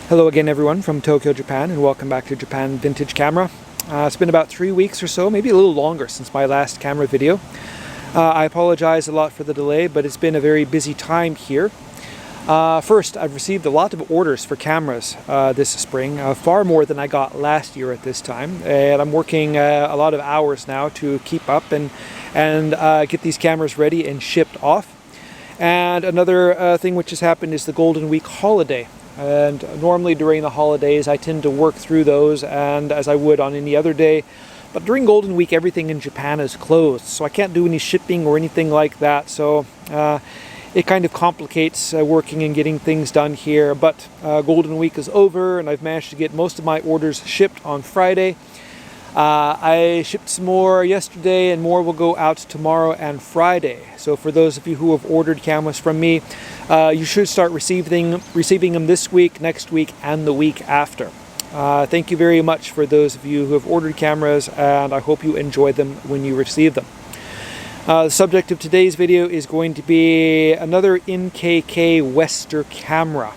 Hello again everyone from Tokyo, Japan, and welcome back to Japan Vintage Camera. It's been about 3 weeks or so, maybe a little longer since my last camera video. I apologize a lot for the delay, but it's been a very busy time here. First, I've received a lot of orders for cameras this spring, far more than I got last year at this time, and I'm working a lot of hours now to keep up and get these cameras ready and shipped off. And another thing which has happened is the Golden Week holiday. And normally during the holidays I tend to work through those, and as I would on any other day. But during Golden Week everything in Japan is closed, so I can't do any shipping or anything like that. So it kind of complicates working and getting things done here. But Golden Week is over and I've managed to get most of my orders shipped on Friday. I shipped some more yesterday and more will go out tomorrow and Friday. So for those of you who have ordered cameras from me, you should start receiving them this week, next week, and the week after. Thank you very much for those of you who have ordered cameras, and I hope you enjoy them when you receive them. The subject of today's video is going to be another NKK Wester camera.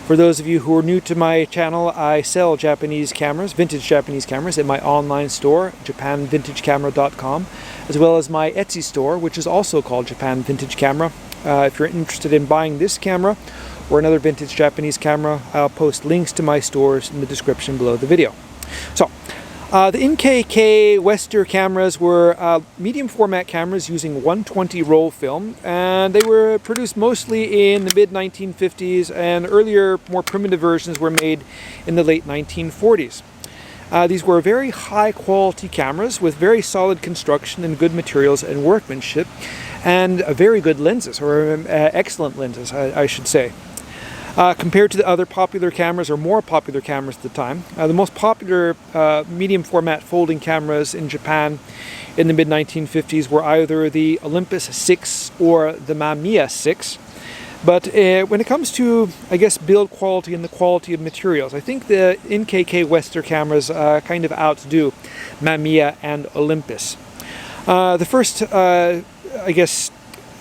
For those of you who are new to my channel, I sell Japanese cameras, vintage Japanese cameras, at my online store, japanvintagecamera.com, as well as my Etsy store, which is also called Japan Vintage Camera. If you're interested in buying this camera or another vintage Japanese camera, I'll post links to my stores in the description below the video. So, the NKK Wester cameras were medium format cameras using 120 roll film, and they were produced mostly in the mid-1950s, and earlier, more primitive versions were made in the late 1940s. These were very high quality cameras with very solid construction and good materials and workmanship, and very good lenses, or excellent lenses, I should say. Compared to the other popular cameras, or more popular cameras at the time, the most popular medium format folding cameras in Japan in the mid-1950s were either the Olympus 6 or the Mamiya 6. But when it comes to, I guess, build quality and the quality of materials, I think the NKK Wester cameras kind of outdo Mamiya and Olympus. The first, I guess,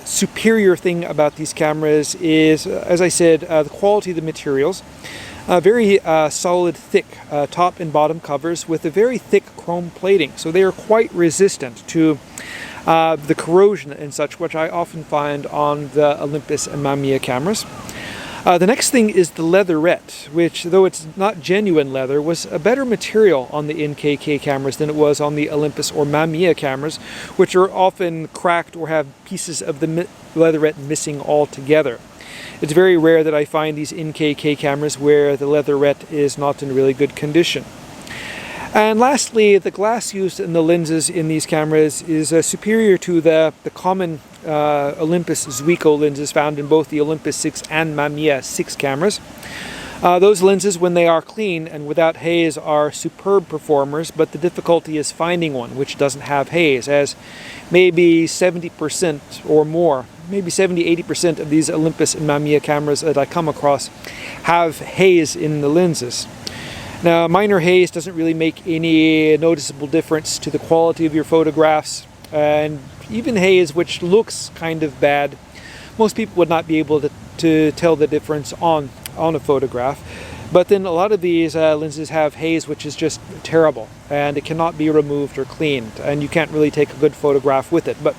superior thing about these cameras is, as I said, the quality of the materials. Very solid, thick top and bottom covers with a very thick chrome plating, so they are quite resistant to the corrosion and such, which I often find on the Olympus and Mamiya cameras. The next thing is the leatherette, which, though it's not genuine leather, was a better material on the NKK cameras than it was on the Olympus or Mamiya cameras, which are often cracked or have pieces of the leatherette missing altogether. It's very rare that I find these NKK cameras where the leatherette is not in really good condition. And lastly, the glass used in the lenses in these cameras is superior to the common Olympus Zuiko lenses found in both the Olympus 6 and Mamiya 6 cameras. Those lenses, when they are clean and without haze, are superb performers, but the difficulty is finding one which doesn't have haze, as maybe 70% or more, maybe 70-80% of these Olympus and Mamiya cameras that I come across have haze in the lenses. Now, minor haze doesn't really make any noticeable difference to the quality of your photographs, and even haze, which looks kind of bad, most people would not be able to tell the difference on a photograph. But then a lot of these lenses have haze which is just terrible, and it cannot be removed or cleaned, and you can't really take a good photograph with it. But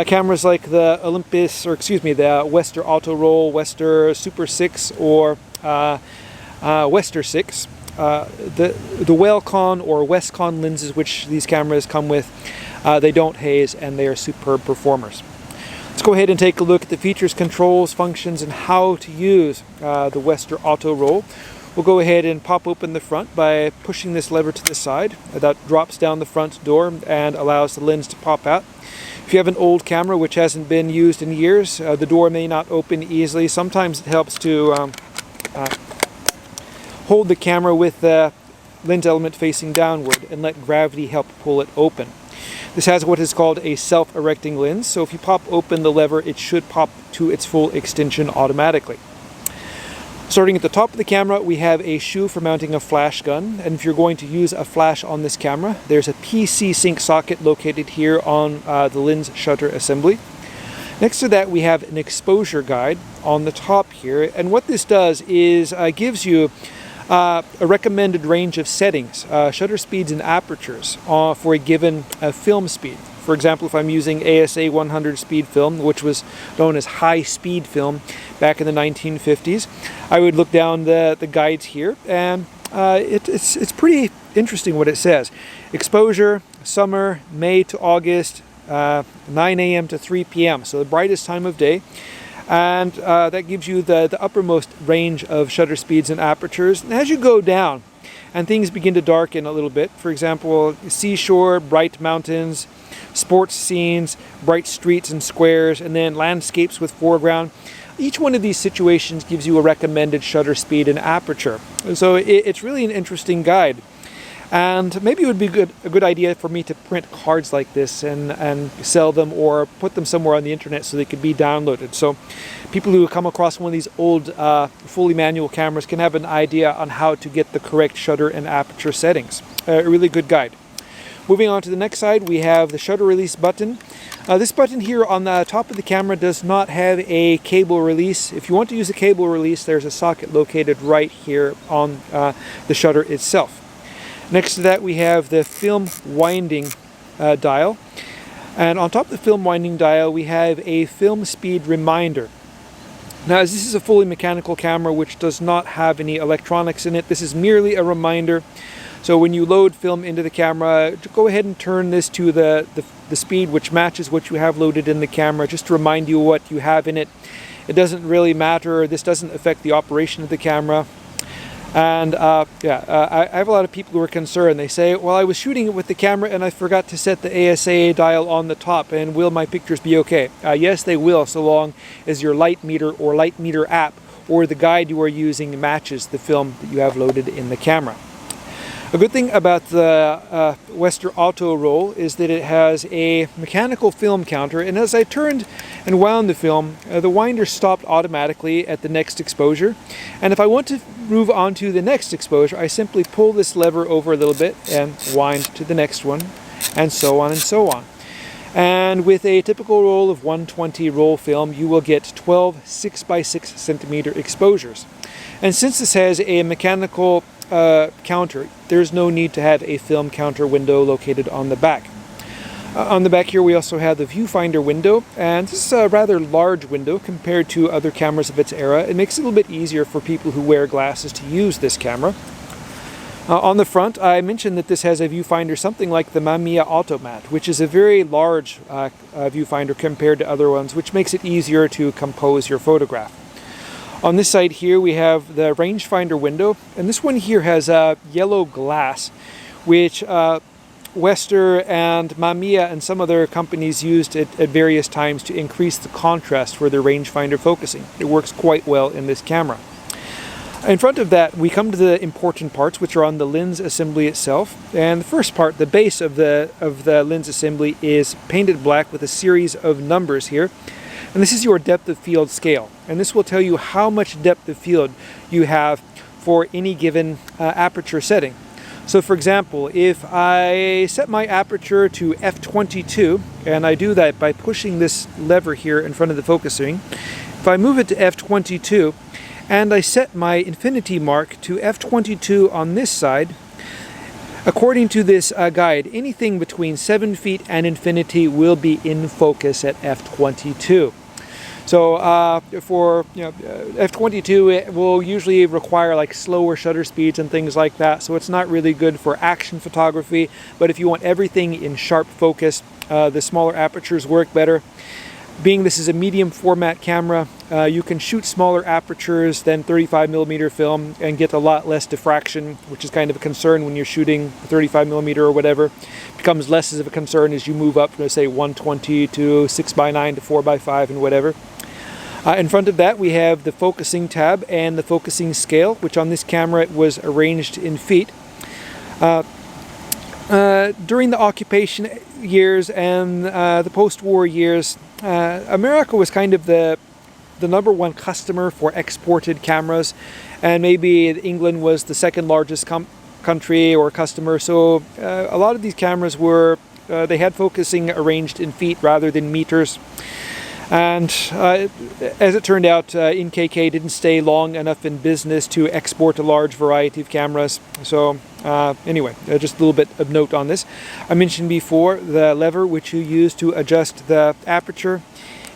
cameras like the Olympus, or excuse me, the Wester Autorol, Wester Super 6, or Wester 6, the Wellcon or Westcon lenses which these cameras come with, they don't haze and they are superb performers. Let's go ahead and take a look at the features, controls, functions, and how to use the Wester Autorol. We'll go ahead and pop open the front by pushing this lever to the side. That drops down the front door and allows the lens to pop out. If you have an old camera which hasn't been used in years, the door may not open easily. Sometimes it helps to hold the camera with the lens element facing downward and let gravity help pull it open. This has what is called a self-erecting lens, so if you pop open the lever, it should pop to its full extension automatically. Starting at the top of the camera, we have a shoe for mounting a flash gun, and if you're going to use a flash on this camera, there's a PC sync socket located here on the lens shutter assembly. Next to that we have an exposure guide on the top here, and what this does is gives you a recommended range of settings, shutter speeds and apertures for a given film speed. For example, if I'm using ASA 100 speed film, which was known as high speed film back in the 1950s, I would look down the guides here, and it's pretty interesting what it says. Exposure, summer, May to August, 9 a.m. to 3 p.m. So the brightest time of day. And that gives you the uppermost range of shutter speeds and apertures. And as you go down and things begin to darken a little bit, for example, seashore, bright mountains, sports scenes, bright streets and squares, and then landscapes with foreground, each one of these situations gives you a recommended shutter speed and aperture. So it's really an interesting guide. And maybe it would be a good idea for me to print cards like this and sell them, or put them somewhere on the internet so they could be downloaded. So people who come across one of these old fully manual cameras can have an idea on how to get the correct shutter and aperture settings. A really good guide. Moving on to the next side, we have the shutter release button. This button here on the top of the camera does not have a cable release. If you want to use a cable release, there's a socket located right here on the shutter itself. Next to that we have the film winding dial, and on top of the film winding dial we have a film speed reminder. Now, as this is a fully mechanical camera which does not have any electronics in it, this is merely a reminder. So when you load film into the camera, go ahead and turn this to the speed which matches what you have loaded in the camera, just to remind you what you have in it. It doesn't really matter, this doesn't affect the operation of the camera. And I have a lot of people who are concerned. They say, well, I was shooting it with the camera and I forgot to set the ASA dial on the top, and will my pictures be okay? Yes, they will, so long as your light meter or light meter app or the guide you are using matches the film that you have loaded in the camera. A good thing about the Western Autorol is that it has a mechanical film counter, and as I turned and wound the film, the winder stopped automatically at the next exposure. And if I want to move on to the next exposure, I simply pull this lever over a little bit and wind to the next one, and so on and so on. And with a typical roll of 120 roll film, you will get 12 6x6 centimeter exposures. And since this has a mechanical counter, there's no need to have a film counter window located on the back. On the back here we also have the viewfinder window, and this is a rather large window compared to other cameras of its era. It makes it a little bit easier for people who wear glasses to use this camera. On the front, I mentioned that this has a viewfinder something like the Mamiya Automat, which is a very large viewfinder compared to other ones, which makes it easier to compose your photograph. On this side here we have the rangefinder window, and this one here has yellow glass, which Wester and Mamiya and some other companies used at various times to increase the contrast for their rangefinder focusing. It works quite well in this camera. In front of that we come to the important parts, which are on the lens assembly itself. And the first part, the base of the lens assembly, is painted black with a series of numbers here. And this is your depth of field scale, and this will tell you how much depth of field you have for any given aperture setting. So for example, if I set my aperture to f22, and I do that by pushing this lever here in front of the focus ring, if I move it to f22 and I set my infinity mark to f22 on this side, according to this guide, anything between 7 feet and infinity will be in focus at f22. So for f22, it will usually require like slower shutter speeds and things like that. So it's not really good for action photography. But if you want everything in sharp focus, the smaller apertures work better. Being this is a medium format camera, you can shoot smaller apertures than 35mm film and get a lot less diffraction, which is kind of a concern when you're shooting 35mm or whatever. It becomes less of a concern as you move up from, say, 120 to 6x9 to 4x5 and whatever. In front of that we have the focusing tab and the focusing scale, which on this camera it was arranged in feet. During the occupation years and the post-war years, America was kind of the number one customer for exported cameras, and maybe England was the second largest country or customer. So a lot of these cameras were they had focusing arranged in feet rather than meters. And as it turned out, NKK didn't stay long enough in business to export a large variety of cameras. So anyway, just a little bit of note on this. I mentioned before the lever which you use to adjust the aperture.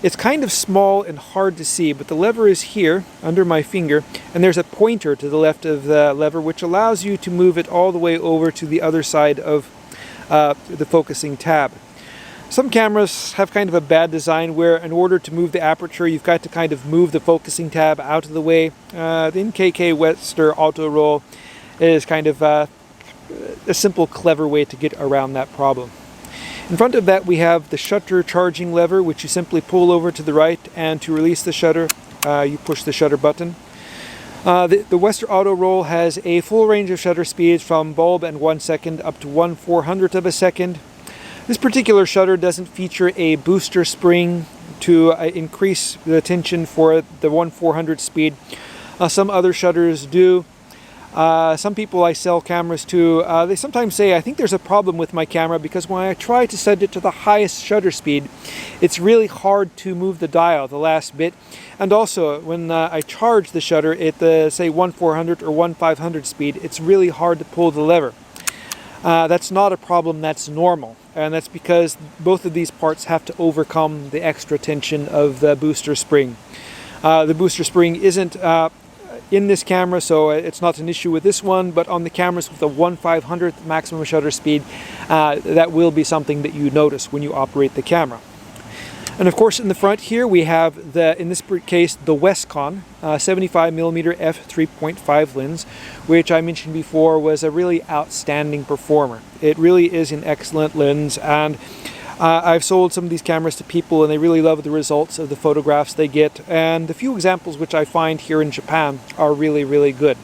It's kind of small and hard to see, but the lever is here under my finger, and there's a pointer to the left of the lever which allows you to move it all the way over to the other side of the focusing tab. Some cameras have kind of a bad design where in order to move the aperture you've got to kind of move the focusing tab out of the way. The NKK Western Autorol is kind of a simple, clever way to get around that problem. In front of that we have the shutter charging lever, which you simply pull over to the right, and to release the shutter you push the shutter button. The Western Autorol has a full range of shutter speeds from bulb and 1 second up to 1/400th of a second. This particular shutter doesn't feature a booster spring to increase the tension for the 1/400 speed. Some other shutters do. Some people I sell cameras to, they sometimes say, I think there's a problem with my camera because when I try to set it to the highest shutter speed, it's really hard to move the dial the last bit. And also, when I charge the shutter at the, say, 1/400 or 1/500 speed, it's really hard to pull the lever. That's not a problem, that's normal. And that's because both of these parts have to overcome the extra tension of the booster spring. The booster spring isn't in this camera, so it's not an issue with this one, but on the cameras with the 1/500th maximum shutter speed, that will be something that you notice when you operate the camera. And of course in the front here we have in this case, the Westcon 75mm f3.5 lens, which I mentioned before was a really outstanding performer. It really is an excellent lens, and I've sold some of these cameras to people and they really love the results of the photographs they get, and the few examples which I find here in Japan are really, really good.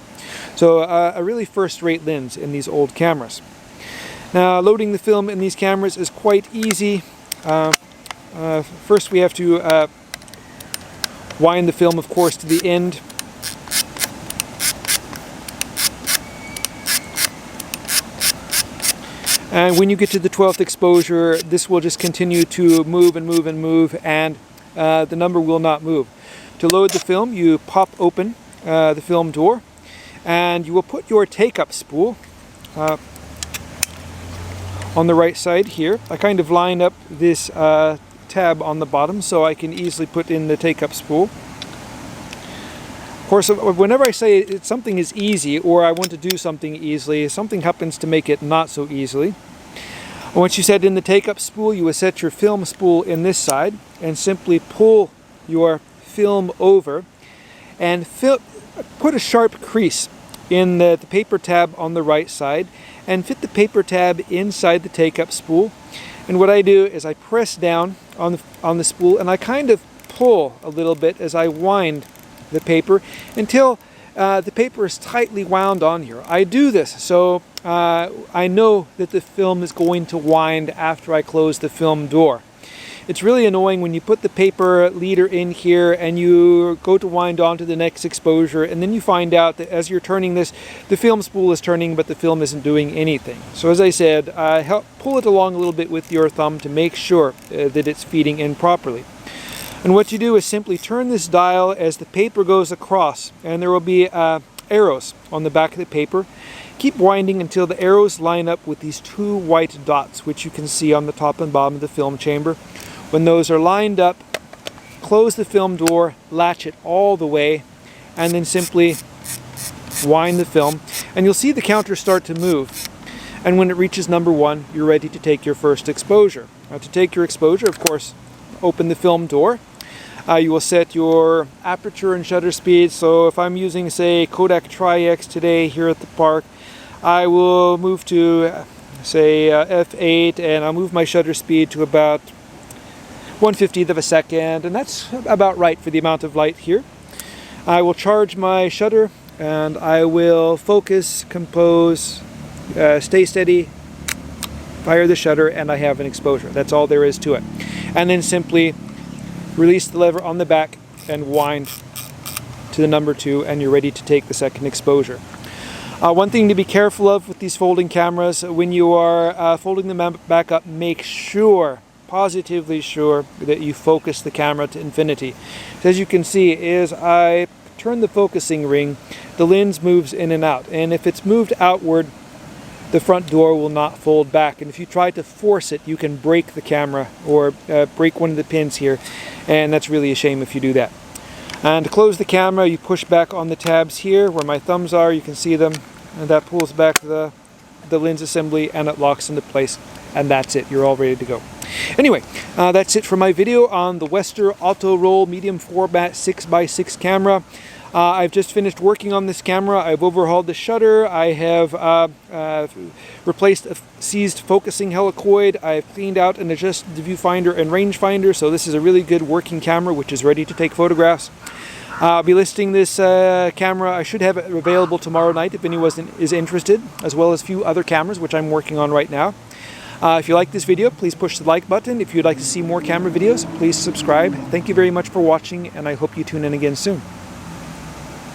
So a really first-rate lens in these old cameras. Now loading the film in these cameras is quite easy. First we have to wind the film, of course, to the end. And when you get to the 12th exposure, this will just continue to move and move and move, and the number will not move. To load the film, you pop open the film door, and you will put your take-up spool on the right side here. I kind of line up this tab on the bottom so I can easily put in the take-up spool. Of course, whenever I say something is easy or I want to do something easily, something happens to make it not so easily. Once you set in the take-up spool, you will set your film spool in this side and simply pull your film over and put a sharp crease in the paper tab on the right side and fit the paper tab inside the take-up spool. And what I do is I press down on the spool and I kind of pull a little bit as I wind the paper until the paper is tightly wound on here. I do this so I know that the film is going to wind after I close the film door. It's really annoying when you put the paper leader in here and you go to wind on to the next exposure, and then you find out that as you're turning this, the film spool is turning but the film isn't doing anything. So as I said, help pull it along a little bit with your thumb to make sure that it's feeding in properly. And what you do is simply turn this dial as the paper goes across, and there will be arrows on the back of the paper. Keep winding until the arrows line up with these two white dots, which you can see on the top and bottom of the film chamber. When those are lined up, close the film door, latch it all the way, and then simply wind the film, and you'll see the counter start to move. And when it reaches number 1, you're ready to take your first exposure. Now, to take your exposure, of course, open the film door. You will set your aperture and shutter speed. So if I'm using, say, Kodak Tri-X today here at the park, I will move to, say, f8, and I'll move my shutter speed to about 1/50th of a second, and that's about right for the amount of light here. I will charge my shutter, and I will focus, compose, stay steady, fire the shutter, and I have an exposure. That's all there is to it. And then simply release the lever on the back and wind to the number 2, and you're ready to take the second exposure. One thing to be careful of with these folding cameras, when you are folding them back up, make sure positively sure that you focus the camera to infinity. So as you can see, as I turn the focusing ring, the lens moves in and out, and if it's moved outward, the front door will not fold back, and if you try to force it, you can break the camera or break one of the pins here, and that's really a shame if you do that. And to close the camera, you push back on the tabs here where my thumbs are, you can see them, and that pulls back the lens assembly and it locks into place, and that's it, you're all ready to go. Anyway, that's it for my video on the Wester Autorol medium format 6x6 camera. I've just finished working on this camera. I've overhauled the shutter. I have replaced a seized focusing helicoid. I've cleaned out and adjusted the viewfinder and rangefinder, so this is a really good working camera which is ready to take photographs. I'll be listing this camera. I should have it available tomorrow night if anyone is interested, as well as a few other cameras which I'm working on right now. If you like this video, please push the like button. If you'd like to see more camera videos, please subscribe. Thank you very much for watching, and I hope you tune in again soon.